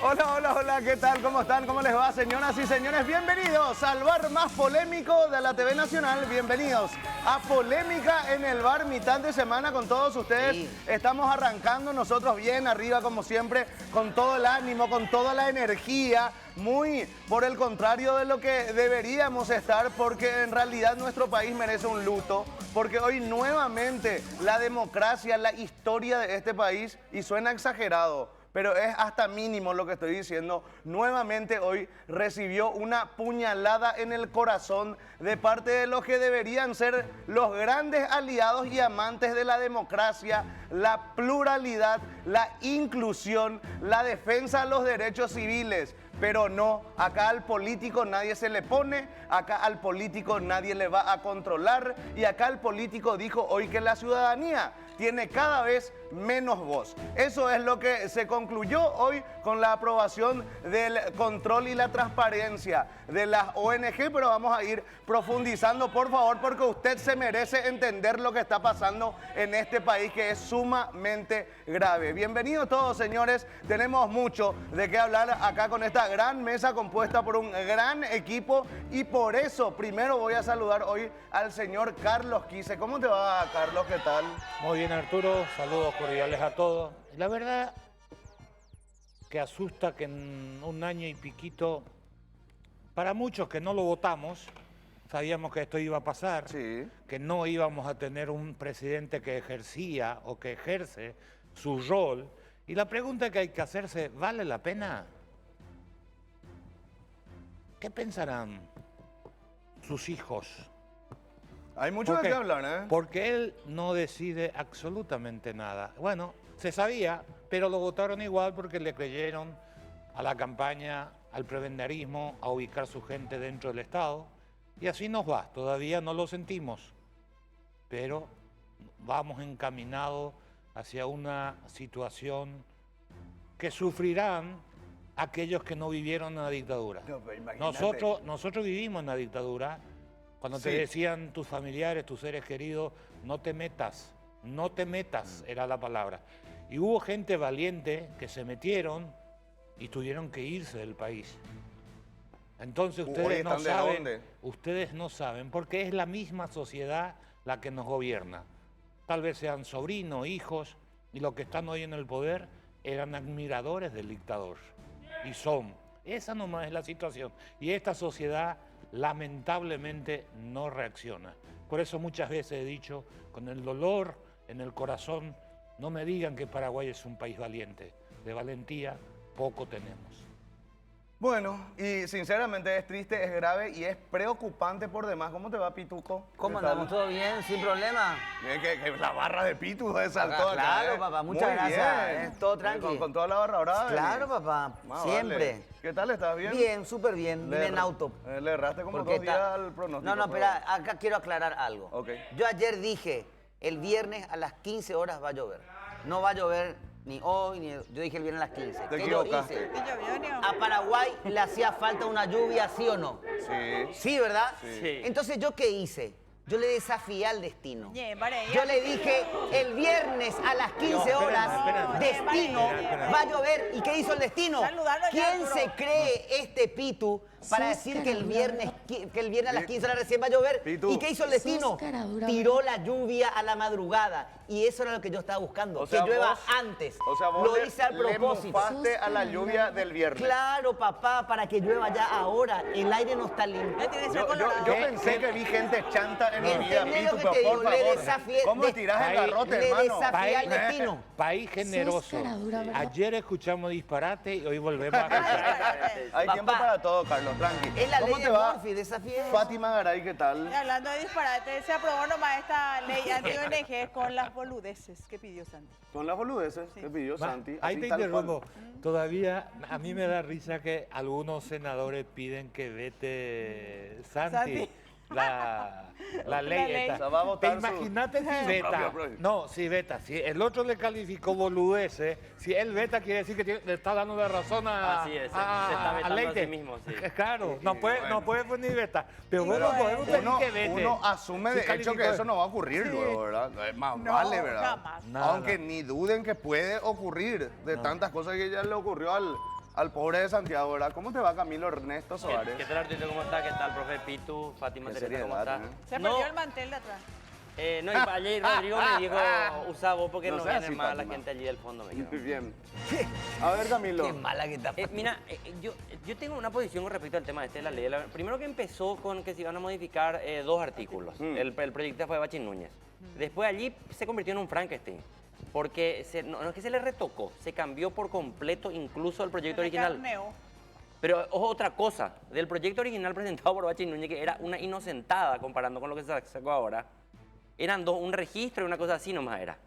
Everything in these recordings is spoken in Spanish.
Hola, hola, hola, ¿qué tal? ¿Cómo están? ¿Cómo les va, señoras y señores? Bienvenidos al bar más polémico de la TV Nacional. Bienvenidos a Polémica en el Bar, mitad de semana con todos ustedes. Sí. Estamos arrancando nosotros bien arriba, como siempre, con todo el ánimo, con toda la energía. Muy por el contrario de lo que deberíamos estar, porque en realidad nuestro país merece un luto. Porque hoy nuevamente la democracia, la historia de este país, y suena exagerado, pero es hasta mínimo lo que estoy diciendo, nuevamente hoy recibió una puñalada en el corazón de parte de los que deberían ser los grandes aliados y amantes de la democracia, la pluralidad, la inclusión, la defensa de los derechos civiles. Pero no, acá al político nadie se le pone, acá al político nadie le va a controlar, y acá el político dijo hoy que la ciudadanía tiene cada vez menos voz. Eso es lo que se concluyó hoy con la aprobación del control y la transparencia de las ONG, pero vamos a ir profundizando, por favor, porque usted se merece entender lo que está pasando en este país, que es sumamente grave. Bienvenidos todos, señores. Tenemos mucho de qué hablar acá con esta gran mesa compuesta por un gran equipo, y por eso primero voy a saludar hoy al señor Carlos Quise. ¿Cómo te va, Carlos? ¿Qué tal? Muy bien, Arturo. Saludos cordiales a todos. La verdad que asusta que en un año y piquito, para muchos que no lo votamos, sabíamos que esto iba a pasar, sí, que no íbamos a tener un presidente que ejercía o que ejerce su rol. Y la pregunta que hay que hacerse, ¿vale la pena? ¿Qué pensarán sus hijos? Hay mucho de qué hablar, ¿eh? Porque él no decide absolutamente nada. Bueno, se sabía, pero lo votaron igual porque le creyeron a la campaña, al prebendarismo, a ubicar su gente dentro del Estado. Y así nos va. Todavía no lo sentimos, pero vamos encaminados hacia una situación que sufrirán aquellos que no vivieron en la dictadura. No, nosotros vivimos en la dictadura. Cuando te decían tus familiares, tus seres queridos, no te metas, era la palabra. Y hubo gente valiente que se metieron y tuvieron que irse del país. Entonces ustedes no saben, porque es la misma sociedad la que nos gobierna. Tal vez sean sobrinos, hijos, y los que están hoy en el poder eran admiradores del dictador. Y son. Esa nomás es la situación. Y esta sociedad lamentablemente no reacciona. Por eso muchas veces he dicho, con el dolor en el corazón, no me digan que Paraguay es un país valiente. De valentía poco tenemos. Bueno, y sinceramente es triste, es grave y es preocupante por demás. ¿Cómo te va, Pituco? ¿Cómo andamos? ¿Todo bien? ¿Sin problema? Que la barra de Pitu saltó acá. Claro, papá, muchas gracias. Todo tranquilo. Con toda la barra brava. Claro, papá, siempre. Vale. ¿Qué tal? ¿Estás bien? Bien, súper bien. Vine en auto. Le erraste como 2 días al pronóstico. No, pero acá quiero aclarar algo. Okay. Yo ayer dije, el viernes a las 15 horas va a llover. No va a llover ni hoy, ni... Yo dije el viernes a las 15. ¿Te ¿Qué equivocaste? yo hice? ¿Y llovió, no? ¿A Paraguay le hacía falta una lluvia, sí o no? Sí. Sí, ¿verdad? Sí. Entonces, ¿yo qué hice? Yo le desafié al destino. Yeah, Yo le dije, el viernes a las 15 horas, destino, va a llover. ¿Y qué hizo el destino? ¿Quién se cree este Pitu para decir que el viernes a las 15 horas recién va a llover? ¿Y qué hizo el destino? Tiró la lluvia a la madrugada. Y eso era lo que yo estaba buscando, o sea, que llueva vos, antes. O sea, vos lo hice al propósito. Le mufaste a la lluvia del viernes. Claro, papá, para que llueva ya ahora. El aire no está limpio. Yo pensé que vi gente chanta en mi vida, Pitu, pero por favor, ¿cómo tirás el garrote, hermano? Le desafié al destino. País generoso. Ayer escuchamos disparate y hoy volvemos a escuchar. Hay tiempo para todo, Carlos, tranqui. Es la ¿Cómo ley te de va? Murphy, desafié. Fátima Garay, ¿qué tal? Hablando de disparate, se aprobó nomás esta ley anti-ONG con las boludeces que pidió Santi. Con las boludeces que pidió Santi. Ahí te interrumpo. Todavía a mí me da risa que algunos senadores piden que vete Santi. La ley esta. O sea, va a votar Imagínate si veta. No, si veta. Si el otro le calificó boludeces, si él veta quiere decir que le está dando la razón a Así es, se está vetando a sí mismo. Sí. Claro, no puede ni veta. Pero bueno, podemos pedir que vete. Uno asume de hecho que eso no va a ocurrir luego, ¿verdad? Más vale, ¿verdad? Jamás. Aunque ni duden que puede ocurrir de tantas cosas que ya le ocurrió al pobre de Santiago, ¿verdad? ¿Cómo te va, Camilo Ernesto Soares? ¿Qué tal, Artito? ¿Cómo está? ¿Qué tal, profe Pitu? Fátima Qué Teresa, ¿cómo está? seriedad, Se perdió el mantel de atrás. No, y ayer Rodrigo me dijo, usa vos porque No no seas viene así, más la Fátima. gente allí del fondo. Me dijo. Muy bien. A ver, Camilo. Qué mala que está. Mira, yo tengo una posición con respecto al tema este de la ley. Primero que empezó con que se iban a modificar 2 artículos. El proyecto fue de Bachín Núñez. Después allí se convirtió en un Frankenstein. Porque no es que se le retocó, se cambió por completo incluso el proyecto original. Carneo. Pero ojo, otra cosa, del proyecto original presentado por Bachín Núñez, que era una inocentada comparando con lo que se sacó ahora, eran un registro y una cosa así nomás era.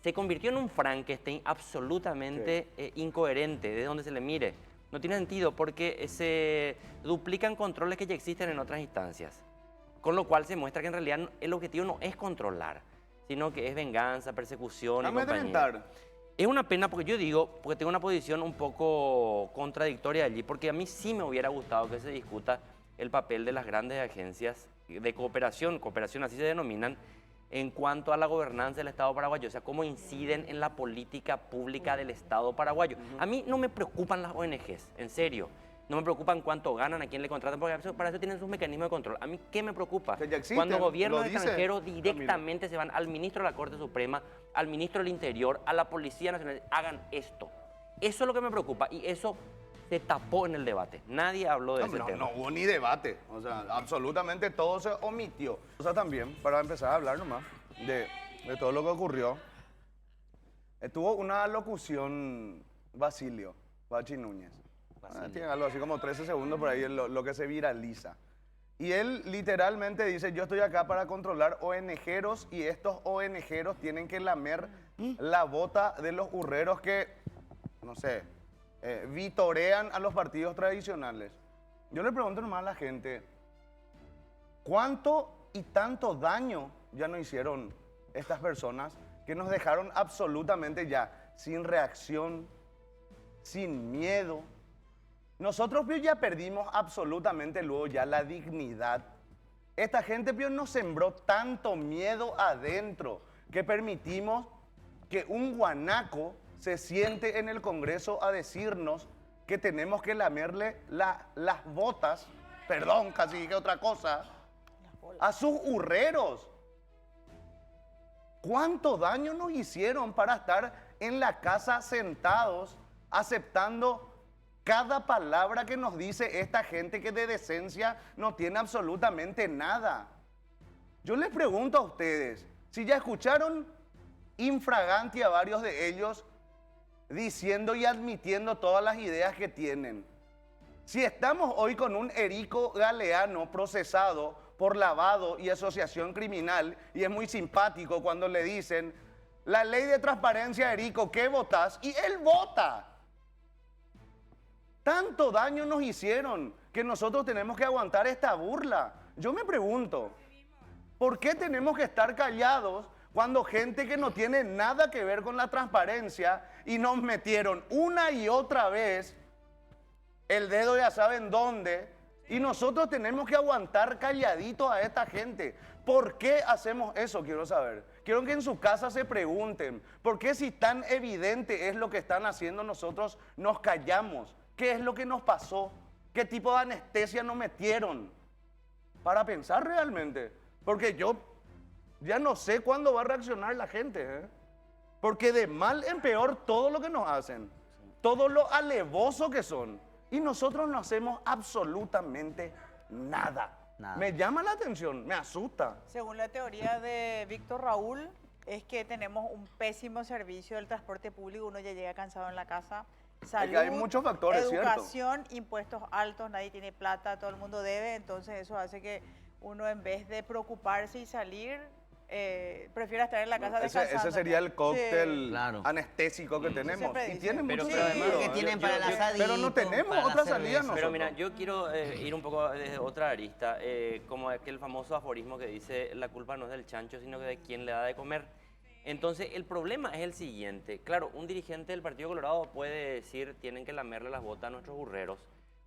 Se convirtió en un Frankenstein absolutamente incoherente, desde donde se le mire. No tiene sentido porque se duplican controles que ya existen en otras instancias. Con lo cual se muestra que en realidad el objetivo no es controlar, sino que es venganza, persecución y compañía. Amedrentar. Es una pena porque yo digo, porque tengo una posición un poco contradictoria allí, porque a mí sí me hubiera gustado que se discuta el papel de las grandes agencias de cooperación así se denominan, en cuanto a la gobernanza del Estado paraguayo, o sea, cómo inciden en la política pública del Estado paraguayo. A mí no me preocupan las ONGs, en serio. No me preocupan cuánto ganan, a quién le contratan, porque para eso tienen sus mecanismos de control. A mí, ¿qué me preocupa? Que ya existen, Cuando gobiernos lo dice extranjeros Camilo. directamente se van al ministro de la Corte Suprema, al ministro del Interior, a la Policía Nacional, hagan esto. Eso es lo que me preocupa y eso se tapó en el debate. Nadie habló de ese tema. No hubo ni debate. O sea, absolutamente todo se omitió. O sea, también, para empezar a hablar nomás de todo lo que ocurrió, tuvo una locución Basilio, Bachín Núñez. Tiene algo así como 13 segundos por ahí lo que se viraliza. Y él literalmente dice, yo estoy acá para controlar ONGeros y estos ONGeros tienen que lamer la bota de los hurreros que, no sé, vitorean a los partidos tradicionales. Yo le pregunto nomás a la gente, ¿cuánto y tanto daño ya no hicieron estas personas que nos dejaron absolutamente ya sin reacción, sin miedo? Nosotros ya perdimos absolutamente luego ya la dignidad. Esta gente nos sembró tanto miedo adentro que permitimos que un guanaco se siente en el Congreso a decirnos que tenemos que lamerle las botas, perdón, casi dije otra cosa, a sus hurreros. ¿Cuánto daño nos hicieron para estar en la casa sentados aceptando cada palabra que nos dice esta gente que de decencia no tiene absolutamente nada? Yo les pregunto a ustedes, si ya escucharon infraganti a varios de ellos diciendo y admitiendo todas las ideas que tienen. Si estamos hoy con un Erico Galeano procesado por lavado y asociación criminal, y es muy simpático cuando le dicen, la ley de transparencia, Erico, ¿qué votás? Y él vota. Tanto daño nos hicieron que nosotros tenemos que aguantar esta burla. Yo me pregunto, ¿por qué tenemos que estar callados cuando gente que no tiene nada que ver con la transparencia y nos metieron una y otra vez el dedo ya saben dónde y nosotros tenemos que aguantar calladitos a esta gente? ¿Por qué hacemos eso? Quiero saber. Quiero que en su casa se pregunten, ¿por qué si tan evidente es lo que están haciendo nosotros nos callamos? ¿Qué es lo que nos pasó? ¿Qué tipo de anestesia nos metieron? Para pensar realmente. Porque yo ya no sé cuándo va a reaccionar la gente. Porque de mal en peor todo lo que nos hacen. Todo lo alevoso que son. Y nosotros no hacemos absolutamente nada. Me llama la atención, me asusta. Según la teoría de Víctor Raúl, es que tenemos un pésimo servicio del transporte público. Uno ya llega cansado en la casa. Salud, hay muchos factores, educación, impuestos altos, nadie tiene plata, todo el mundo debe, entonces eso hace que uno en vez de preocuparse y salir, prefiera estar en la casa descansando. Ese sería el cóctel anestésico que tenemos. Y tiene mucho sentido. Que tienen para el asadito, pero no tenemos otra salida nosotros. Pero mira, yo quiero ir un poco desde otra arista, como aquel famoso aforismo que dice, la culpa no es del chancho, sino que de quien le da de comer. Entonces, el problema es el siguiente. Claro, un dirigente del Partido Colorado puede decir, tienen que lamerle las botas a nuestros burreros,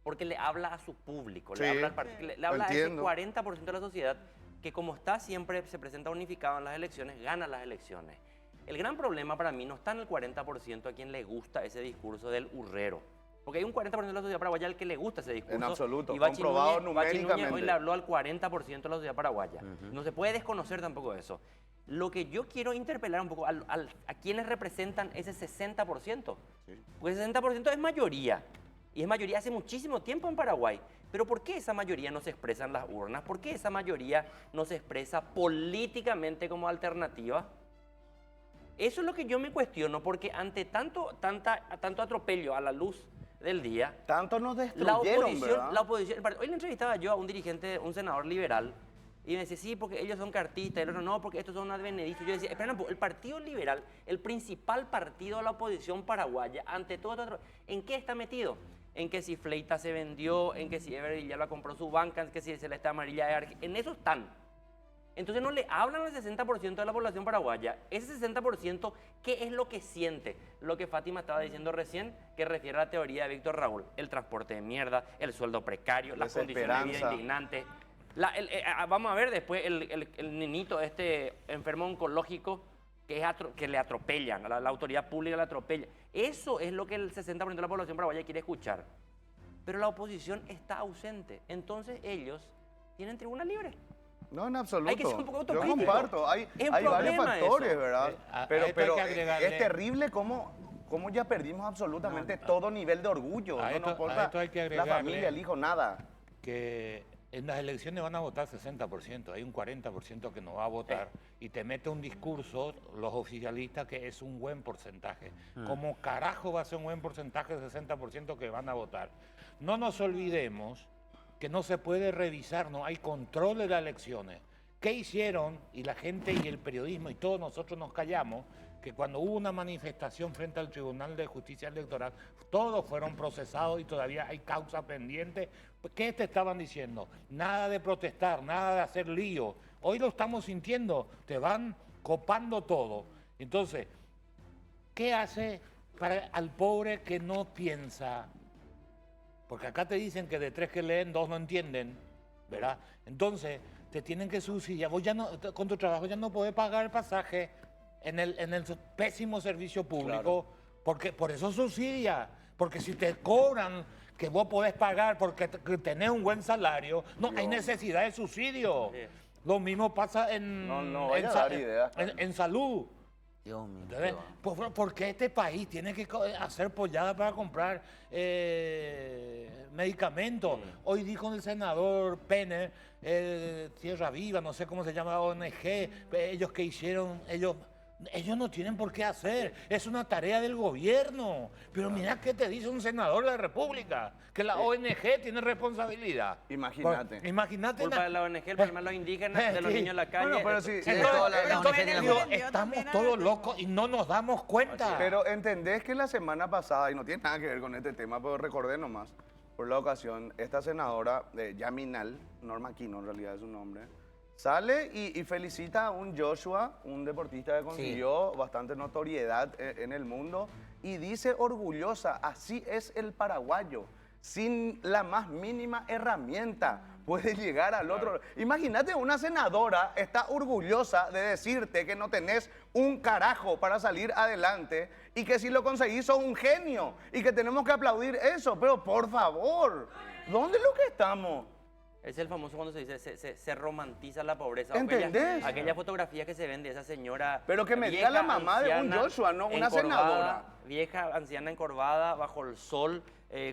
porque le habla a su público, le habla, le habla a ese 40% de la sociedad que como está siempre se presenta unificado en las elecciones, gana las elecciones. El gran problema para mí no está en el 40% a quien le gusta ese discurso del hurrero. Porque hay un 40% de la sociedad paraguaya al que le gusta ese discurso. En absoluto, Y Bachi comprobado Núñez, Bachi Núñez numéricamente. hoy le habló al 40% de la sociedad paraguaya. No se puede desconocer tampoco eso. Lo que yo quiero interpelar un poco a quienes representan ese 60%. Porque ese 60% es mayoría. Y es mayoría hace muchísimo tiempo en Paraguay. Pero ¿por qué esa mayoría no se expresa en las urnas? ¿Por qué esa mayoría no se expresa políticamente como alternativa? Eso es lo que yo me cuestiono, porque ante tanto atropello a la luz del día, Tanto nos destruyeron, ¿verdad? la oposición, hoy le entrevistaba yo a un dirigente, un senador liberal, y me decía, sí, porque ellos son cartistas, y el otro no, porque estos son advenedistas. Yo decía, espera un poco, el Partido Liberal, el principal partido de la oposición paraguaya, ante todo esto, ¿en qué está metido? En que si Fleita se vendió, en que si Everett ya la compró su banca, en que si Celeste Amarilla de Argentina, en eso están. Entonces no le hablan al 60% de la población paraguaya. Ese 60%, ¿qué es lo que siente? Lo que Fátima estaba diciendo recién, que refiere a la teoría de Víctor Raúl. El transporte de mierda, el sueldo precario, las condiciones de vida indignantes. Vamos a ver después el niñito, este enfermo oncológico, que le atropellan, la autoridad pública le atropella. Eso es lo que el 60% de la población paraguaya quiere escuchar. Pero la oposición está ausente. Entonces ellos tienen tribuna libre. No, en absoluto. Hay que ser un poco Yo autocrítico. comparto. Hay Es un varios problema factores, eso. ¿verdad? A Pero, esto hay pero que agregarle- es terrible cómo ya perdimos absolutamente todo nivel de orgullo. A No esto- nos importa a esto hay que la agregarle- familia, el hijo, nada. Que en las elecciones van a votar 60%, hay un 40% que no va a votar y te mete un discurso, los oficialistas, que es un buen porcentaje. ¿Cómo carajo va a ser un buen porcentaje de 60% que van a votar? No nos olvidemos que no se puede revisar, no hay control de las elecciones. ¿Qué hicieron? Y la gente y el periodismo y todos nosotros nos callamos, que cuando hubo una manifestación frente al Tribunal de Justicia Electoral, todos fueron procesados y todavía hay causa pendiente. ¿Qué te estaban diciendo? Nada de protestar, nada de hacer lío. Hoy lo estamos sintiendo, te van copando todo. Entonces, ¿qué hace para al pobre que no piensa? Porque acá te dicen que de 3 que leen, 2 no entienden, ¿verdad? Entonces, te tienen que subsidiar. Vos ya no, con tu trabajo ya no podés pagar el pasaje en el pésimo servicio público, porque por eso subsidia. Porque si te cobran que vos podés pagar porque tenés un buen salario, no hay necesidad de subsidio. Sí. Lo mismo pasa en, No vaya a dar ideas. en salud. Dios mío. ¿Entendés? ¿Por qué este país tiene que hacer pollada para comprar medicamentos? Hoy dijo el senador Pene, Tierra Viva, no sé cómo se llama la ONG, ellos que hicieron, ellos no tienen por qué hacer, es una tarea del gobierno. Pero mira qué te dice un senador de la República, que la ONG tiene responsabilidad. Imagínate. Imagínate. Culpa de la ONG, el problema de los indígenas, de los Sí. niños en la calle. Bueno, pero sí, Estamos todos locos y no nos damos cuenta. Pero entendés que la semana pasada, y no tiene nada que ver con este tema, pero recordé nomás, por la ocasión, esta senadora, Yaminal, Norma Aquino en realidad es su nombre, sale y felicita a un Joshua, un deportista que consiguió bastante notoriedad en el mundo, y dice orgullosa, así es el paraguayo, sin la más mínima herramienta puede llegar al otro. Imagínate, una senadora está orgullosa de decirte que no tenés un carajo para salir adelante y que si lo conseguís sos un genio y que tenemos que aplaudir eso, pero por favor, ¿dónde es lo que estamos? Es el famoso cuando se dice, se romantiza la pobreza. ¿Entendés? Aquella fotografía que se ven de esa señora. Pero que me diga la mamá de un anciana, Joshua, no una encorvada, senadora. Vieja, anciana encorvada, bajo el sol,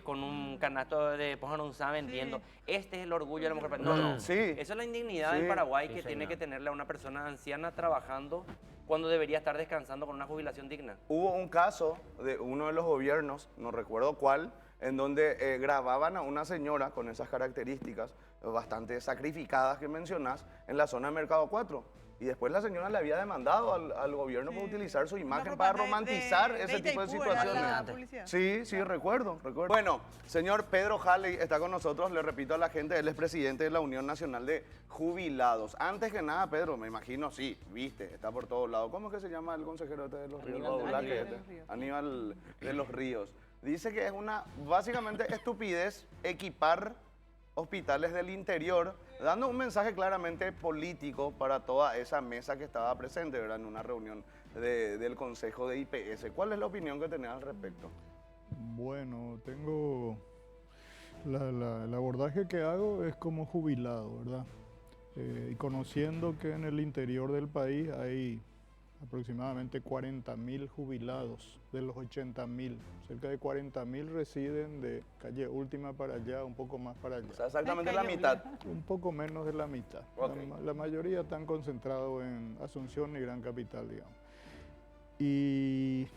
con un canasto de pojanunzá vendiendo. Este es el orgullo de la mujer. No. Sí. Eso es la indignidad Sí. en Paraguay que tiene que tenerle a una persona anciana trabajando cuando debería estar descansando con una jubilación digna. Hubo un caso de uno de los gobiernos, no recuerdo cuál, en donde grababan a una señora con esas características bastante sacrificadas que mencionás en la zona de Mercado 4. Y después la señora le había demandado al gobierno por utilizar su imagen para romantizar ese tipo de situaciones. Sí, recuerdo. Bueno, señor Pedro Halley está con nosotros, le repito a la gente, él es presidente de la Unión Nacional de Jubilados. Antes que nada, Pedro, me imagino, sí, viste, está por todos lados. ¿Cómo es que se llama el consejero de los Ríos? Aníbal de los Ríos. Dice que es una, básicamente, estupidez equipar hospitales del interior, dando un mensaje claramente político para toda esa mesa que estaba presente, ¿verdad?, en una reunión del Consejo de IPS. ¿Cuál es la opinión que tenés al respecto? Bueno, tengo... el abordaje que hago es como jubilado, ¿verdad? Y conociendo que en el interior del país hay aproximadamente 40.000 jubilados de los 80.000. Cerca de 40.000 residen de calle Última para allá, un poco más para allá. O sea, exactamente la mitad. Un poco menos de la mitad. Okay. La mayoría están concentrados en Asunción y Gran Capital, digamos. Y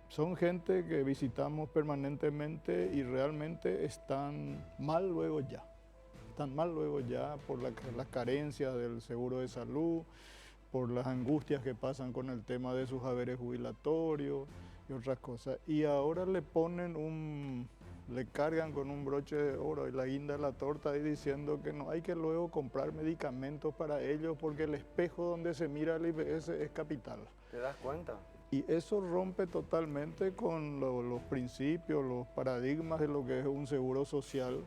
son gente que visitamos permanentemente y realmente están mal luego ya. Están mal luego ya por las carencias del seguro de salud, por las angustias que pasan con el tema de sus haberes jubilatorios y otras cosas. Y ahora le cargan con un broche de oro y la guinda de la torta ahí diciendo que no hay que luego comprar medicamentos para ellos porque el espejo donde se mira el IPS es capital. ¿Te das cuenta? Y eso rompe totalmente con los principios, los paradigmas de lo que es un seguro social,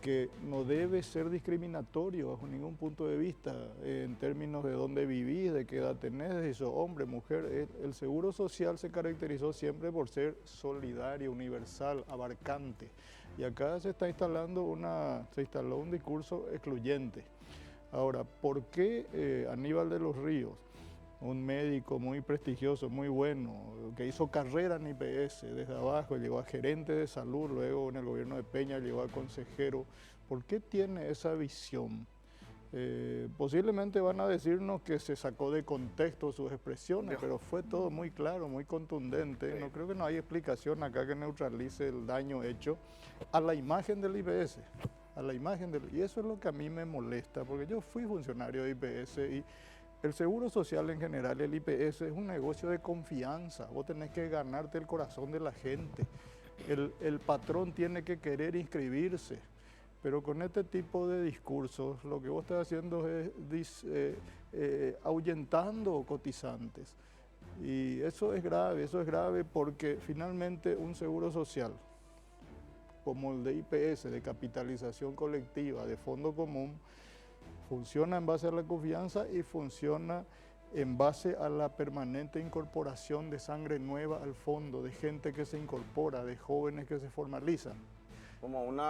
que no debe ser discriminatorio bajo ningún punto de vista en términos de dónde vivís, de qué edad tenés, si sos hombre, mujer. El seguro social se caracterizó siempre por ser solidario, universal, abarcante. Y acá se instaló un discurso excluyente. Ahora, ¿por qué Aníbal de los Ríos, un médico muy prestigioso, muy bueno, que hizo carrera en IPS desde abajo, llegó a gerente de salud, luego en el gobierno de Peña llegó a consejero? ¿Por qué tiene esa visión? Posiblemente van a decirnos que se sacó de contexto sus expresiones, pero fue todo muy claro, muy contundente. Sí. No creo que no hay explicación acá que neutralice el daño hecho a la imagen del IPS. Y eso es lo que a mí me molesta, porque yo fui funcionario de IPS y el seguro social en general, el IPS, es un negocio de confianza. Vos tenés que ganarte el corazón de la gente. El patrón tiene que querer inscribirse. Pero con este tipo de discursos, lo que vos estás haciendo es ahuyentando cotizantes. Y eso es grave porque finalmente un seguro social, como el de IPS, de capitalización colectiva, de fondo común, funciona en base a la confianza y funciona en base a la permanente incorporación de sangre nueva al fondo, de gente que se incorpora, de jóvenes que se formalizan. Como un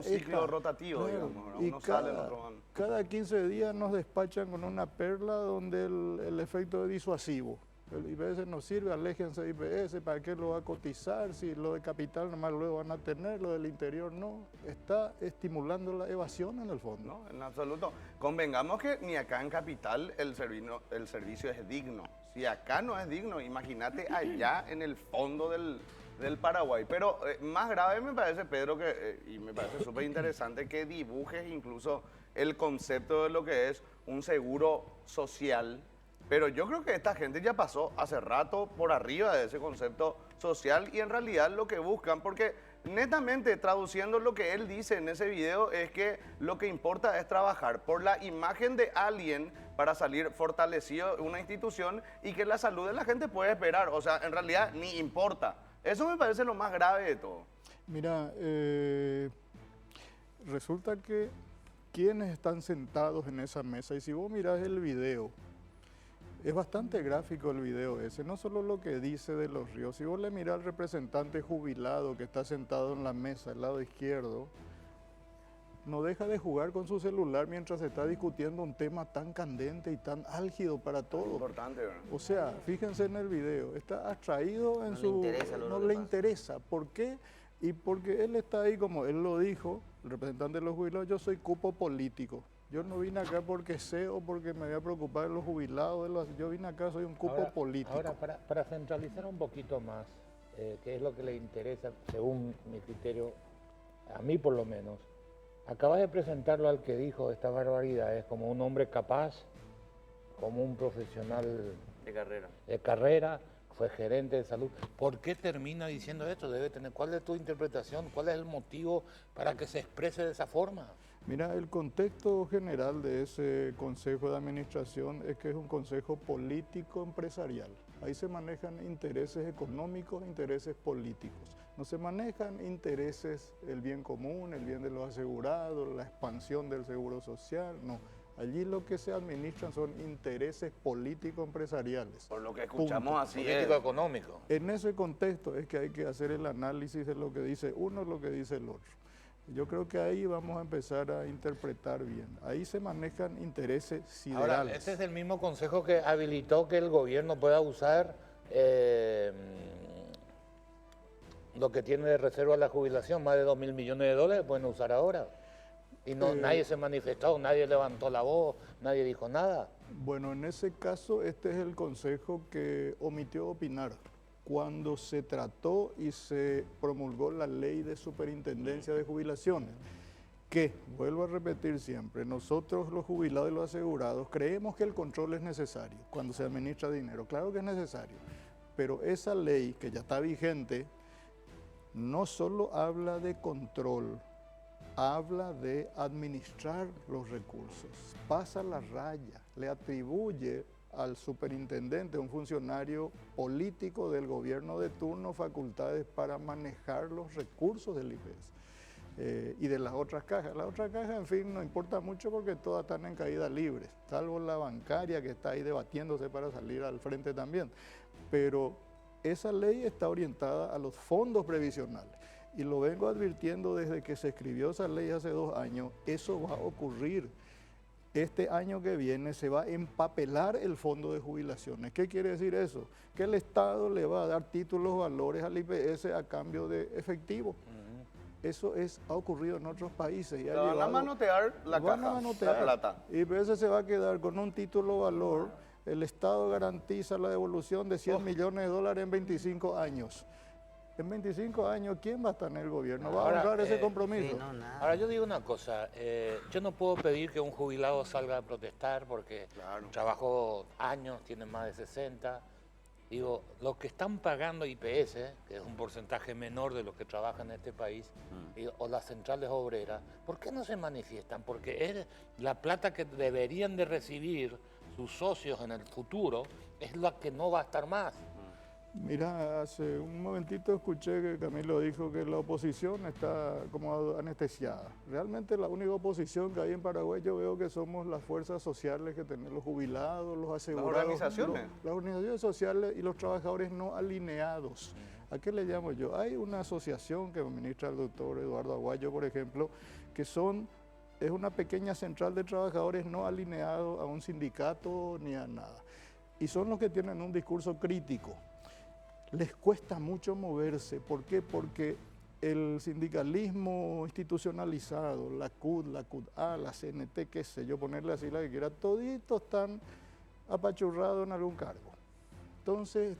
ciclo rotativo, claro, digamos. Uno sale, el otro van. Cada 15 días nos despachan con una perla donde el efecto es disuasivo. El IPS no sirve, aléjense de IPS, ¿para qué lo va a cotizar? Si lo de capital nomás luego van a tener, lo del interior no. Está estimulando la evasión en el fondo. No, en absoluto. Convengamos que ni acá en capital el servicio es digno. Si acá no es digno, imagínate allá en el fondo del Paraguay. Pero más grave me parece, Pedro, y me parece súper interesante que dibujes incluso el concepto de lo que es un seguro social. Pero yo creo que esta gente ya pasó hace rato por arriba de ese concepto social y en realidad lo que buscan, porque netamente traduciendo lo que él dice en ese video es que lo que importa es trabajar por la imagen de alguien para salir fortalecido una institución y que la salud de la gente puede esperar. O sea, en realidad ni importa. Eso me parece lo más grave de todo. Mira, resulta que quienes están sentados en esa mesa, y si vos mirás el video, es bastante gráfico el video ese, no solo lo que dice de los Ríos. Si vos le mirás al representante jubilado que está sentado en la mesa, al lado izquierdo, no deja de jugar con su celular mientras se está discutiendo un tema tan candente y tan álgido para todos. Importante, ¿verdad? O sea, fíjense en el video, está abstraído en no le interesa. ¿Por qué? Y porque él está ahí, como él lo dijo, el representante de los jubilados, yo soy cupo político. Yo no vine acá porque sé o porque me voy a preocupar de los jubilados, yo vine acá, soy un cupo político. Ahora, para centralizar un poquito más, qué es lo que le interesa, según mi criterio, a mí por lo menos, acabas de presentarlo al que dijo estas barbaridades como un hombre capaz, como un profesional de carrera, fue gerente de salud. ¿Por qué termina diciendo esto? ¿Cuál es tu interpretación? ¿Cuál es el motivo para que se exprese de esa forma? Mira, el contexto general de ese consejo de administración es que es un consejo político-empresarial. Ahí se manejan intereses económicos e intereses políticos. No se manejan intereses, el bien común, el bien de los asegurados, la expansión del seguro social, no. Allí lo que se administran son intereses político-empresariales. Por lo que escuchamos así es. Político económico. En ese contexto es que hay que hacer el análisis de lo que dice uno y lo que dice el otro. Yo creo que ahí vamos a empezar a interpretar bien. Ahí se manejan intereses siderales. Ahora, ese es el mismo consejo que habilitó que el gobierno pueda usar lo que tiene de reserva la jubilación, más de 2.000 millones de dólares, pueden usar ahora. Y no, nadie se manifestó, nadie levantó la voz, nadie dijo nada. Bueno, en ese caso, este es el consejo que omitió opinar. Cuando se trató y se promulgó la ley de superintendencia de jubilaciones, que, vuelvo a repetir siempre, nosotros los jubilados y los asegurados creemos que el control es necesario cuando se administra dinero. Claro que es necesario, pero esa ley que ya está vigente no solo habla de control, habla de administrar los recursos, pasa la raya, le atribuye al superintendente, un funcionario político del gobierno de turno, facultades para manejar los recursos del IPS y de las otras cajas. Las otras cajas, en fin, no importa mucho porque todas están en caída libre, salvo la bancaria que está ahí debatiéndose para salir al frente también. Pero esa ley está orientada a los fondos previsionales. Y lo vengo advirtiendo desde que se escribió esa ley hace 2 años, eso va a ocurrir. Este año que viene se va a empapelar el fondo de jubilaciones. ¿Qué quiere decir eso? Que el Estado le va a dar títulos, valores al IPS a cambio de efectivo. Eso ha ocurrido en otros países. Y van a manotear la caja, la plata. IPS se va a quedar con un título valor. El Estado garantiza la devolución de 100 millones de dólares en 25 años. En 25 años, ¿quién va a estar en el gobierno? ¿Va a honrar ese compromiso? Sí, no, nada. Ahora, yo digo una cosa, yo no puedo pedir que un jubilado salga a protestar porque trabajó años, tiene más de 60. Digo, los que están pagando IPS, que es un porcentaje menor de los que trabajan en este país, o las centrales obreras, ¿por qué no se manifiestan? Porque es la plata que deberían de recibir sus socios en el futuro, es la que no va a estar más. Mira, hace un momentito escuché que Camilo dijo que la oposición está como anestesiada. Realmente la única oposición que hay en Paraguay yo veo que somos las fuerzas sociales que tenemos, los jubilados, los asegurados. Las organizaciones. Las organizaciones sociales y los trabajadores no alineados. ¿A qué le llamo yo? Hay una asociación que administra el doctor Eduardo Aguayo, por ejemplo, que es una pequeña central de trabajadores no alineados a un sindicato ni a nada. Y son los que tienen un discurso crítico. Les cuesta mucho moverse. ¿Por qué? Porque el sindicalismo institucionalizado, la CUT, la CUT-A, la CNT, qué sé yo, ponerle así la que quiera, toditos están apachurrados en algún cargo. Entonces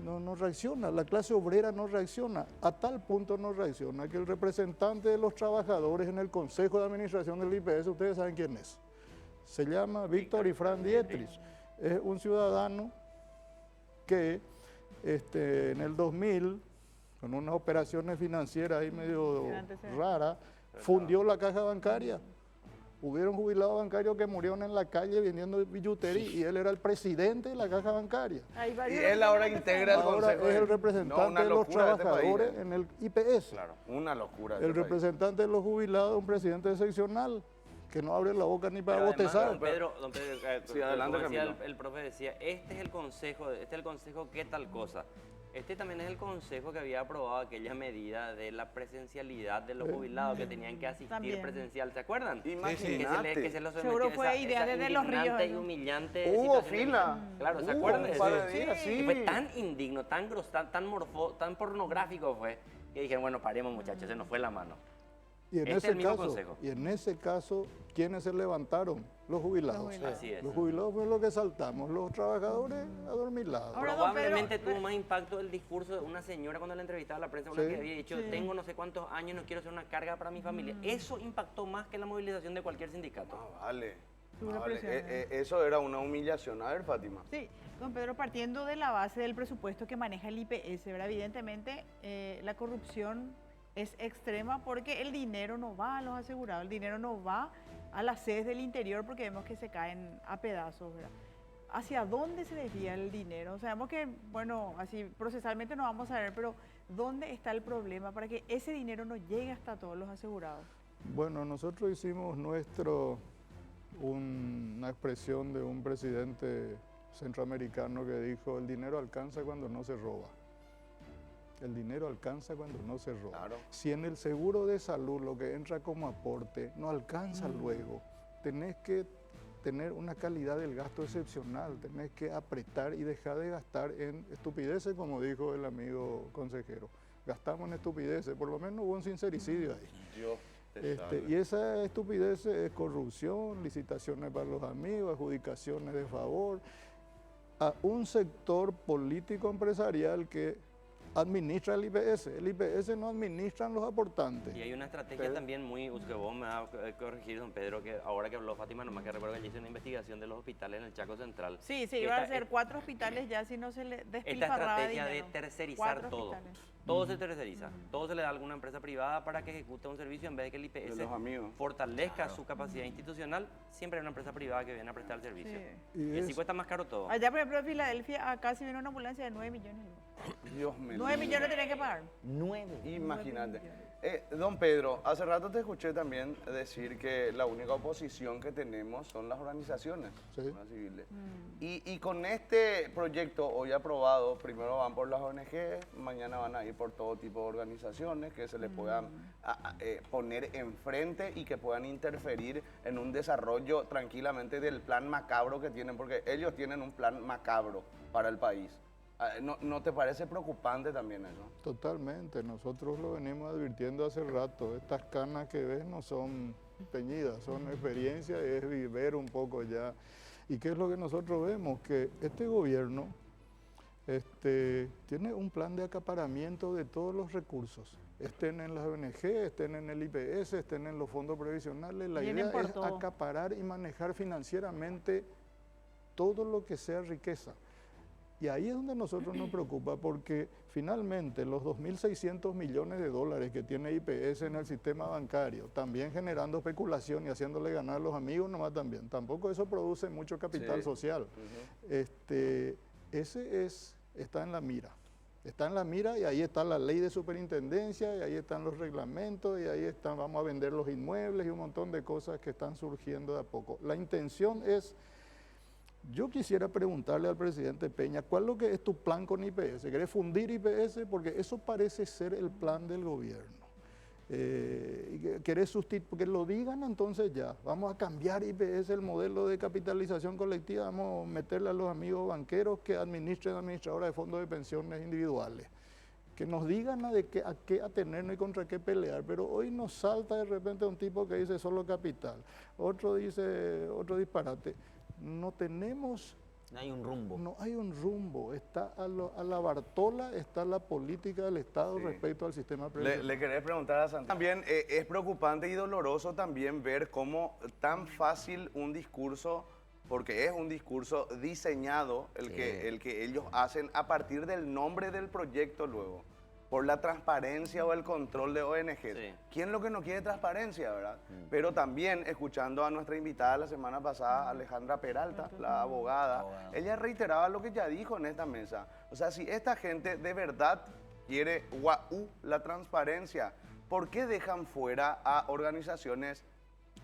no reacciona, la clase obrera no reacciona, a tal punto no reacciona que el representante de los trabajadores en el Consejo de Administración del IPS, ustedes saben quién es, se llama Víctor Ifrán Dietrich, es un ciudadano que en el 2000, con unas operaciones financieras ahí medio raras, fundió la caja bancaria. Hubieron jubilados bancarios que murieron en la calle vendiendo billutería y él era el presidente de la caja bancaria. Y él ahora integra el consejo. Ahora es el representante de los trabajadores en el IPS. Claro, una locura. El representante de los jubilados, un presidente seccional, que no abre la boca ni para bostezar. Don Pedro, sí, adelante, como decía Camilo. el profe decía, este es el consejo, ¿qué tal cosa? Este también es el consejo que había aprobado aquella medida de la presencialidad de los jubilados que tenían que asistir También. presencial, ¿se acuerdan? Imagínate. Que se los Seguro sometió fue idea desde los indignante ríos, y ¿no? humillante Hubo situación. fila. Claro, ¿se acuerdan de un eso? par de días, sí. Y fue tan indigno, tan grosero, tan pornográfico fue, que dijeron, bueno, paremos muchachos, se nos fue la mano. Y en, Este es ese el mismo caso, consejo. y en ese caso, ¿quiénes se levantaron? Los jubilados. Así es. Los jubilados fue lo que saltamos, los trabajadores adormilados. Ahora, don Probablemente Pedro, tuvo más impacto el discurso de una señora cuando la entrevistaba a la prensa, una Sí. que había dicho, tengo no sé cuántos años, no quiero ser una carga para mi familia. Eso impactó más que la movilización de cualquier sindicato. Vale. Una Vale. presión, Eso era una humillación. A ver, Fátima. Sí, don Pedro, partiendo de la base del presupuesto que maneja el IPS, ¿verdad? Evidentemente la corrupción es extrema porque el dinero no va a los asegurados, el dinero no va a las sedes del interior porque vemos que se caen a pedazos, ¿verdad? ¿Hacia dónde se desvía el dinero? Sabemos que, bueno, así procesalmente no vamos a ver, pero ¿dónde está el problema para que ese dinero no llegue hasta todos los asegurados? Bueno, nosotros hicimos nuestro una expresión de un presidente centroamericano que dijo: el dinero alcanza cuando no se roba. El dinero alcanza cuando no se roba. Claro. Si en el seguro de salud lo que entra como aporte no alcanza luego, tenés que tener una calidad del gasto excepcional, tenés que apretar y dejar de gastar en estupideces, como dijo el amigo consejero. Gastamos en estupideces, por lo menos hubo un sincericidio ahí. Dios te salve. Y esa estupidez es corrupción, licitaciones para los amigos, adjudicaciones de favor, a un sector político empresarial que administra el IPS. El IPS no administran los aportantes. Y hay una estrategia también muy, que vos me vas a corregir, don Pedro, que ahora que habló Fátima, nomás que recuerdo que ella hizo una investigación de los hospitales en el Chaco Central. Sí, iban a ser 4 hospitales ya si no se le Esta despilfarraba estrategia de dinero. tercerizar 4 todo. hospitales. Todo se terceriza. Todo se le da a alguna empresa privada para que ejecute un servicio en vez de que el IPS De los amigos. fortalezca su capacidad institucional. Siempre hay una empresa privada que viene a prestar el servicio. Sí. Y Y así es- cuesta más caro todo. Allá, por ejemplo, en Filadelfia, acá sí vino una ambulancia de 9 millones. Dios mío. 9 millones tenían que pagar. 9. Imagínate. Don Pedro, hace rato te escuché también decir que la única oposición que tenemos son las organizaciones Sí. civiles. Y con este proyecto hoy aprobado, primero van por las ONG, mañana van a ir por todo tipo de organizaciones que se les puedan poner enfrente y que puedan interferir en un desarrollo tranquilamente del plan macabro que tienen, porque ellos tienen un plan macabro para el país. ¿No te parece preocupante también eso? Totalmente, nosotros lo venimos advirtiendo hace rato. Estas canas que ves no son teñidas, son experiencia, es ver un poco ya. ¿Y qué es lo que nosotros vemos? Que este gobierno tiene un plan de acaparamiento de todos los recursos. Estén en las ONG, estén en el IPS, estén en los fondos previsionales. La Vienen idea por es todo. acaparar y manejar financieramente todo lo que sea riqueza. Y ahí es donde a nosotros nos preocupa, porque finalmente los 2.600 millones de dólares que tiene IPS en el sistema bancario, también generando especulación y haciéndole ganar a los amigos nomás también, tampoco eso produce mucho capital Sí. social. Está en la mira. Está en la mira y ahí está la ley de superintendencia y ahí están los reglamentos y ahí están, vamos a vender los inmuebles y un montón de cosas que están surgiendo de a poco. La intención es... Yo quisiera preguntarle al presidente Peña, ¿cuál es lo que es tu plan con IPS? ¿Querés fundir IPS? Porque eso parece ser el plan del gobierno. ¿Querés sustituir? Porque lo digan entonces ya. Vamos a cambiar IPS, el modelo de capitalización colectiva, vamos a meterle a los amigos banqueros que administren administradoras de fondos de pensiones individuales. Que nos digan a qué atenernos y contra qué pelear, pero hoy nos salta de repente un tipo que dice solo capital, otro dice otro disparate. No tenemos, No hay un rumbo. no hay un rumbo, está a la Bartola, está la política del Estado Sí. respecto al sistema previsional. Le querés preguntar a Santiago. También es preocupante y doloroso también ver cómo tan fácil un discurso, porque es un discurso diseñado el que ellos hacen a partir del nombre del proyecto luego, por la transparencia o el control de ONG. Sí. ¿Quién lo que no quiere transparencia, verdad? Pero también, escuchando a nuestra invitada la semana pasada, Alejandra Peralta, la abogada, ella reiteraba lo que ya dijo en esta mesa. O sea, si esta gente de verdad quiere la transparencia, ¿por qué dejan fuera a organizaciones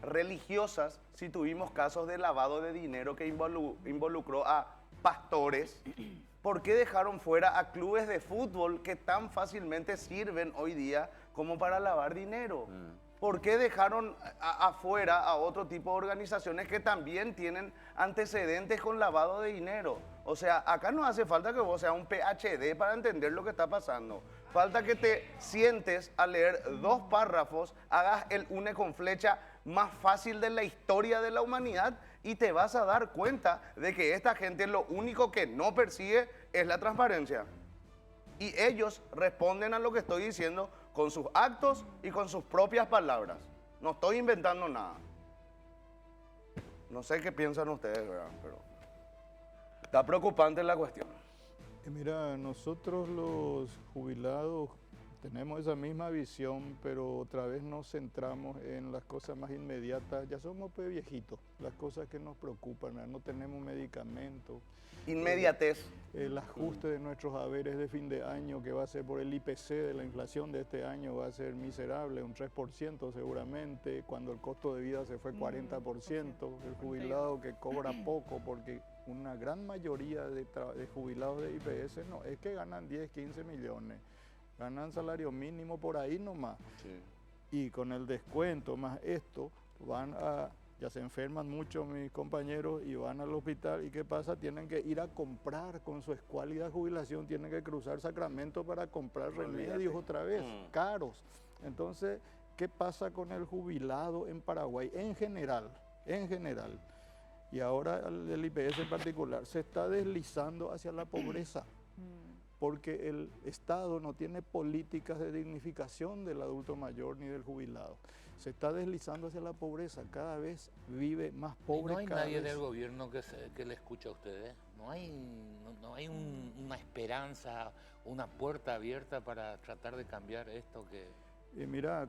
religiosas si tuvimos casos de lavado de dinero que involucró a pastores? ¿Por qué dejaron fuera a clubes de fútbol que tan fácilmente sirven hoy día como para lavar dinero? ¿Por qué dejaron afuera a otro tipo de organizaciones que también tienen antecedentes con lavado de dinero? O sea, acá no hace falta que vos seas un PhD para entender lo que está pasando. Falta que te sientes a leer 2 párrafos, hagas el une con flecha más fácil de la historia de la humanidad y te vas a dar cuenta de que esta gente lo único que no persigue es la transparencia. Y ellos responden a lo que estoy diciendo con sus actos y con sus propias palabras. No estoy inventando nada. No sé qué piensan ustedes, ¿verdad? Pero está preocupante la cuestión. Mira, nosotros los jubilados tenemos esa misma visión, pero otra vez nos centramos en las cosas más inmediatas. Ya somos pues viejitos, las cosas que nos preocupan, ¿verdad? No tenemos medicamentos. Inmediatez. El ajuste de nuestros haberes de fin de año, que va a ser por el IPC de la inflación de este año, va a ser miserable, un 3% seguramente, cuando el costo de vida se fue 40%, el jubilado que cobra poco, porque una gran mayoría de jubilados de IPS no es que ganan 10, 15 millones, ganan salario mínimo por ahí nomás. Sí. Y con el descuento más esto, ya se enferman mucho mis compañeros y van al hospital. ¿Y qué pasa? Tienen que ir a comprar con su escuálida jubilación, tienen que cruzar Sacramento para comprar remedios otra vez, caros. Entonces, ¿qué pasa con el jubilado en Paraguay? En general, y ahora el IPS en particular, se está deslizando hacia la pobreza. Porque el Estado no tiene políticas de dignificación del adulto mayor ni del jubilado. Se está deslizando hacia la pobreza, cada vez vive más pobre. ¿Y no hay nadie del gobierno que le escuche a ustedes? ¿No hay una esperanza, una puerta abierta para tratar de cambiar esto que... Y mira,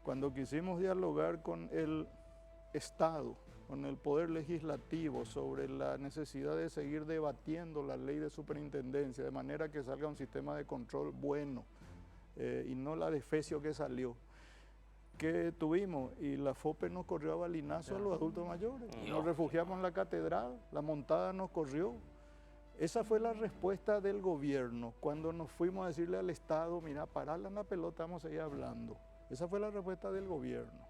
cuando quisimos dialogar con el Estado, con el Poder Legislativo sobre la necesidad de seguir debatiendo la ley de superintendencia, de manera que salga un sistema de control bueno y no la defecio que salió, que tuvimos, y la FOPE nos corrió a balinazo a los adultos mayores, nos refugiamos en la catedral, la montada nos corrió. Esa fue la respuesta del gobierno cuando nos fuimos a decirle al Estado, mira, pararla en la pelota, vamos a seguir hablando. Esa fue la respuesta del gobierno.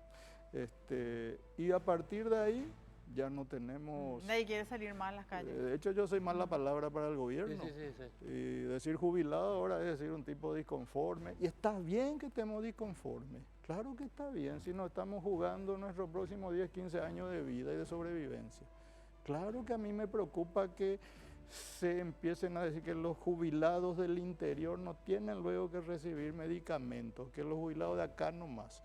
Y a partir de ahí ya no tenemos... Nadie quiere salir más a las calles. De hecho, yo soy más la palabra para el gobierno. Sí. Y decir jubilado ahora es decir un tipo disconforme. Y está bien que estemos disconformes. Claro que está bien si no estamos jugando nuestros próximos 10, 15 años de vida y de sobrevivencia. Claro que a mí me preocupa que se empiecen a decir que los jubilados del interior no tienen luego que recibir medicamentos, que los jubilados de acá nomás.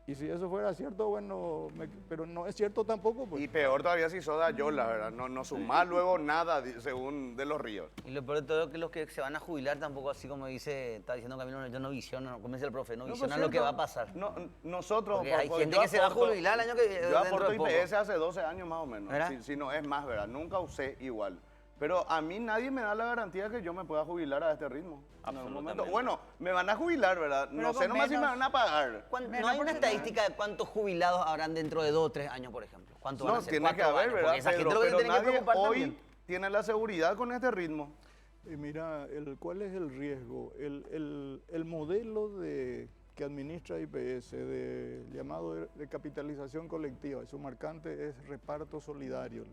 Y si eso fuera cierto, bueno, pero no es cierto tampoco. Pues. Y peor todavía si sos de Ayola, ¿verdad? No sumás luego nada, según de los Ríos. Y lo peor de todo es que los que se van a jubilar tampoco, así como está diciendo Camilo, yo no visiono, como dice el profe, no visionan lo que va a pasar. Nosotros... Porque hay gente que se va a jubilar el año que viene. Yo aporto IPS hace 12 años más o menos, si no es más, ¿verdad? Nunca usé igual. Pero a mí nadie me da la garantía que yo me pueda jubilar a este ritmo. En algún momento. Bueno, me van a jubilar, ¿verdad? Pero no sé nomás si me van a pagar. ¿No hay una estadística de cuántos jubilados habrán dentro de 2 o 3 años, por ejemplo? ¿Cuántos van a ser? Tiene que haber, ¿verdad? Esa gente Pedro, lo que pero tiene que nadie preocupar hoy también. tiene la seguridad con este ritmo. Y mira, ¿cuál es el riesgo? El modelo que administra IPS, llamado de capitalización colectiva, su marcante es reparto solidario.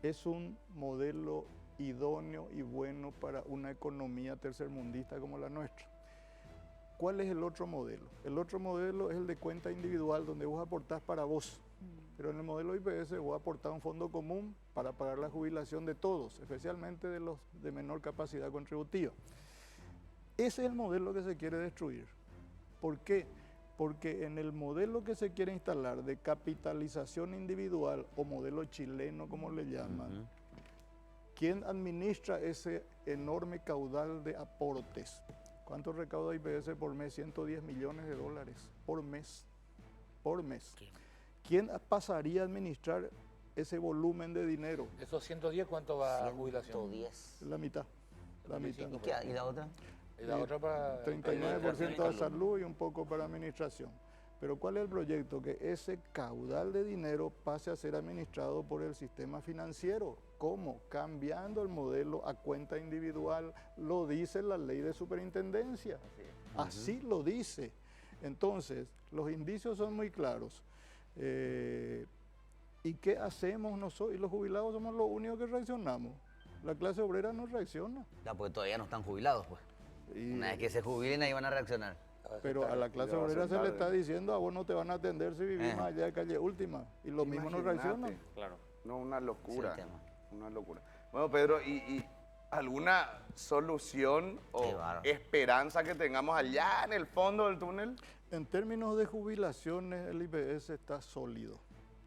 Es un modelo idóneo y bueno para una economía tercermundista como la nuestra. ¿Cuál es el otro modelo? El otro modelo es el de cuenta individual, donde vos aportás para vos. Pero en el modelo IPS vos aportás un fondo común para pagar la jubilación de todos, especialmente de los de menor capacidad contributiva. Ese es el modelo que se quiere destruir. ¿Por qué? Porque en el modelo que se quiere instalar de capitalización individual o modelo chileno, como le llaman, ¿quién administra ese enorme caudal de aportes? ¿Cuánto recauda IPS por mes? 110 millones de dólares por mes. Por mes. ¿Quién pasaría a administrar ese volumen de dinero? ¿Esos 110 cuánto va a jubilación? 110. La mitad. La mitad. ¿Y la otra? Y la otra para... 39% de salud y un poco para administración. Pero ¿cuál es el proyecto? Que ese caudal de dinero pase a ser administrado por el sistema financiero. ¿Cómo? Cambiando el modelo a cuenta individual. Lo dice la ley de superintendencia. Así lo dice. Entonces, los indicios son muy claros. ¿Y qué hacemos nosotros? Y los jubilados somos los únicos que reaccionamos. La clase obrera no reacciona. Ya, porque todavía no están jubilados, pues. Una vez que se jubilen, ahí van a reaccionar. Pero a la clase obrera se le está diciendo, a vos no te van a atender si vivimos allá de calle Última. Y lo mismo no reaccionan. Claro. No, una locura. Sí, el tema. Una locura. Bueno, Pedro, ¿y alguna solución o esperanza que tengamos allá en el fondo del túnel? En términos de jubilaciones, el IPS está sólido.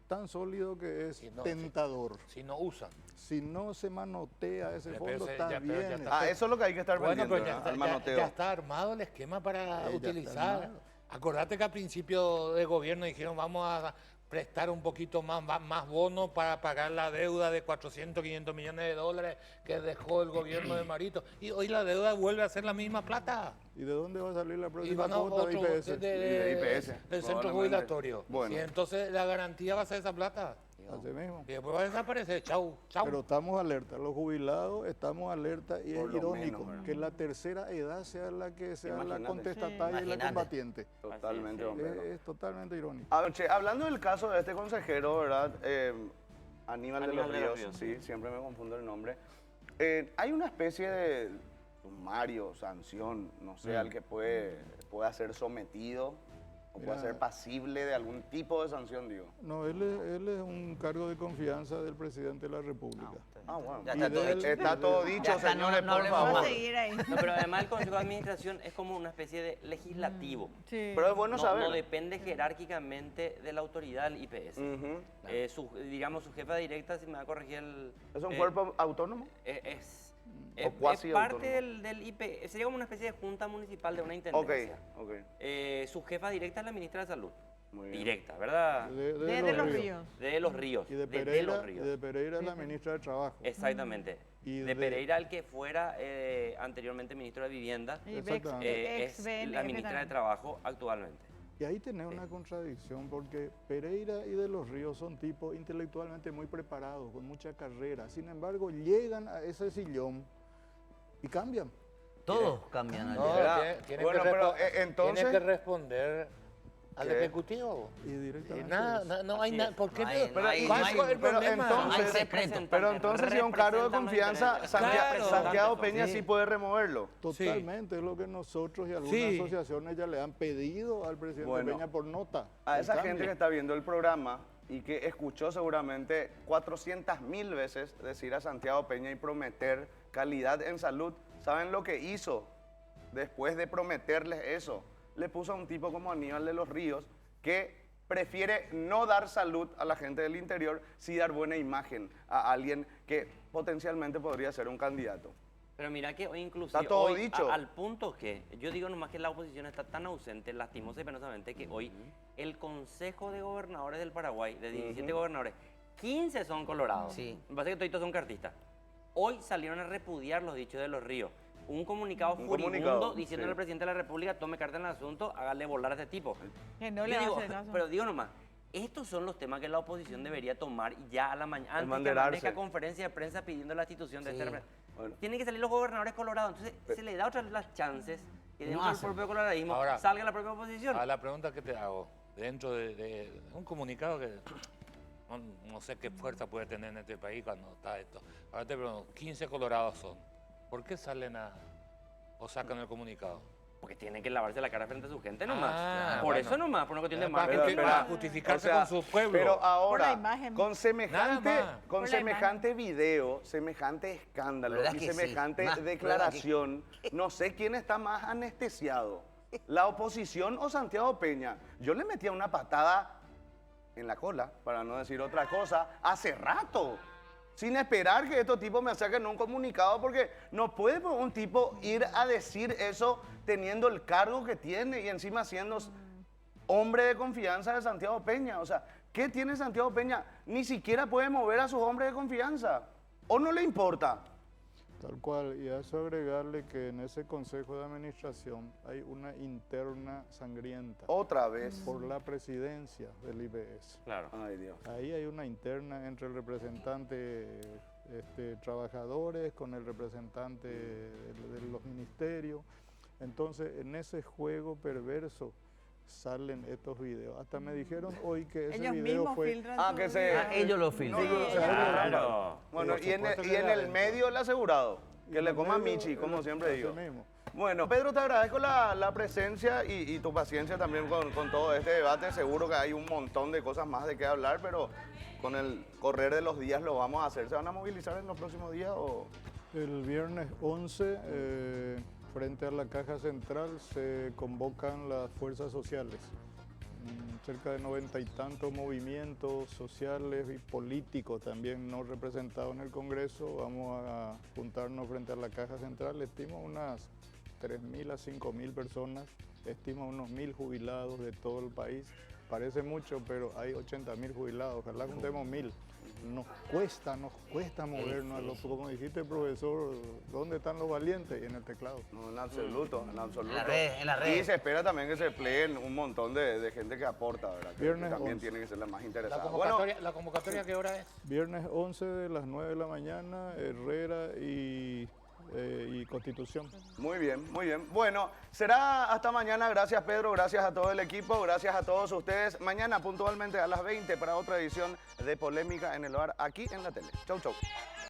Tan sólido que es tentador. Si no usan. Si no se manotea ese Pero fondo, ya está pero ya bien. está. Eso es lo que hay que estar Bueno, pendiente, pero ¿verdad? Al manoteo. ya está armado el esquema para Ya está utilizar. armado. Acordate que al principio de gobierno dijeron vamos a prestar un poquito más bonos para pagar la deuda de 400, 500 millones de dólares que dejó el gobierno de Marito. Y hoy la deuda vuelve a ser la misma plata. ¿Y de dónde va a salir la Y próxima van a cuota de IPS? de IPS, del centro probablemente. jubilatorio. Bueno. Y entonces la garantía va a ser esa plata. Así mismo. Y después va a desaparecer. Chau, chau. Pero estamos alerta, los jubilados estamos alerta y Por es lo irónico menos, ¿verdad? que la tercera edad sea la que sea la Imagínate. contestataria y la Imagínate. combatiente. Totalmente, Así hombre. Es totalmente irónico. A ver, che, hablando del caso de este consejero, ¿verdad? Aníbal de los Aníbal de los Ríos, Ríos. sí, siempre me confundo el nombre. Hay una especie de sumario, sanción, no sé, al que pueda ser sometido o pueda Mira. ser pasible de algún tipo de sanción, digo. No, él es un cargo de confianza del presidente de la República. Ah, bueno. Ya Y está de todo él- dicho. Está todo dicho, Ya está, señores, no por hablemos favor. Vamos a seguir ahí. No, pero además el Consejo de Administración es como una especie de legislativo. Sí. Pero es bueno No, saber. no depende jerárquicamente de la autoridad del IPS. Digamos, su jefa directa, si me va a corregir el... ¿Es un cuerpo autónomo? Es cuasi parte autónomo. del IPS, sería como una especie de junta municipal de una Ok, intendencia. ok. Su jefa directa es la ministra de Salud. Muy bien. Directa, ¿verdad? Desde los ríos. De los ríos. Y de de Pereira, los y ríos. de Pereira la ministra de Trabajo. Exactamente. Y de de- Pereira, el que fuera anteriormente ministro de Vivienda, Y Exactamente. es la ministra de Trabajo actualmente. Y ahí tenés una contradicción porque Pereira y de los Ríos son tipos intelectualmente muy preparados, con mucha carrera. Sin embargo, llegan a ese sillón y cambian. Todos cambian No, allá. Bueno, pero, entonces- tiene que responder al ¿Qué? Ejecutivo. Y directamente. No hay Así nada. es. ¿Por qué? No hay- Pero no hay- ¿cuál no hay- es el pero problema? entonces- No hay secreto. Pero entonces, si es un cargo de confianza, Claro. Santiago Peña Sí. sí puede removerlo. Totalmente, es lo que nosotros y algunas Sí. asociaciones ya le han pedido al presidente Bueno, Peña por nota. A el esa cambio. gente que está viendo el programa y que escuchó seguramente 400.000 veces decir a Santiago Peña y prometer calidad en salud, ¿saben lo que hizo después de prometerles eso? Le puso a un tipo como Aníbal de los Ríos que prefiere no dar salud a la gente del interior, sí dar buena imagen a alguien que potencialmente podría ser un candidato. Pero mira que hoy inclusive, Está todo hoy, dicho. al punto que, yo digo nomás que la oposición está tan ausente, lastimosa y penosamente, que hoy el Consejo de Gobernadores del Paraguay, de 17 gobernadores, 15 son colorados. Sí. Me parece que todos son cartistas. Hoy salieron a repudiar los dichos de los Ríos. Un comunicado Un furibundo comunicado, diciendo sí. al presidente de la República, tome carta en el asunto, hágale volar a este tipo. Que no Yo le va a digo, hacer caso. pero digo nomás, estos son los temas que la oposición debería tomar ya a la mañana, antes que manderarse. amanezca conferencia de prensa pidiendo la institución de Sí. este representante. Bueno. Tienen que salir los gobernadores colorados, entonces se le da otras las chances que No dentro del hacen. propio coloradismo Ahora, salga la propia oposición. A la pregunta que te hago, dentro de un comunicado que no sé qué fuerza puede tener en este país cuando está esto. Ahora te pregunto, 15 colorados son. ¿Por qué salen o sacan el comunicado? Porque tienen que lavarse la cara frente a su gente nomás. Ah, por bueno. eso nomás, por una cuestión de Para marketing. para justificarse O sea, con su pueblo. Pero ahora, Por la imagen. con semejante, Nada más. con Por la semejante video, semejante escándalo ¿Verdad y que sí? semejante Más prueba declaración, no sé quién está más anestesiado, la oposición o Santiago Peña. Yo le metía una patada en la cola, para no decir otra cosa, hace rato. Sin esperar que estos tipos me saquen un comunicado, porque no puede un tipo ir a decir eso teniendo el cargo que tiene y encima siendo hombre de confianza de Santiago Peña. O sea, ¿qué tiene Santiago Peña? Ni siquiera puede mover a sus hombres de confianza. ¿O no le importa? Tal cual, y a eso agregarle que en ese consejo de administración hay una interna sangrienta Otra vez. por la presidencia del IPS. Claro. Ay, Dios. Ahí hay una interna entre el representante trabajadores con el representante de los ministerios. Entonces, en ese juego perverso salen estos videos. Hasta me dijeron hoy que ese Ellos video mismos fue... filtran Ah, sus que se- videos. Ellos lo filman. Sí, o sea, Claro. Bueno, Por y en supuesto el, que y en era el dentro. medio el asegurado. Que en le el coma medio, Michi, como siempre así digo. mismo. Bueno, Pedro, te agradezco la presencia y tu paciencia también con todo este debate. Seguro que hay un montón de cosas más de qué hablar, pero con el correr de los días lo vamos a hacer. ¿Se van a movilizar en los próximos días o...? El viernes 11, frente a la Caja Central, se convocan las fuerzas sociales. Cerca de 90 y tantos movimientos sociales y políticos también no representados en el Congreso. Vamos a juntarnos frente a la Caja Central. Estimo unas 3.000 a 5.000 personas, estimo unos 1.000 jubilados de todo el país parece mucho, pero hay 80.000 jubilados, ojalá juntemos 1.000. Nos cuesta movernos, como dijiste, profesor, ¿dónde están los valientes? En el teclado. No, en absoluto, en absoluto. En la red. Y se espera también que se pleen un montón de gente que aporta, ¿verdad? Que Viernes también 11. tiene que ser la más ¿La interesada. convocatoria, ¿la convocatoria qué hora es? Viernes 11 de las 9 de la mañana, Herrera y Constitución. Muy bien, muy bien. Bueno, será hasta mañana. Gracias, Pedro. Gracias a todo el equipo. Gracias a todos ustedes. Mañana puntualmente a las 20 para otra edición de Polémica en el Bar aquí en la tele. Chau, chau.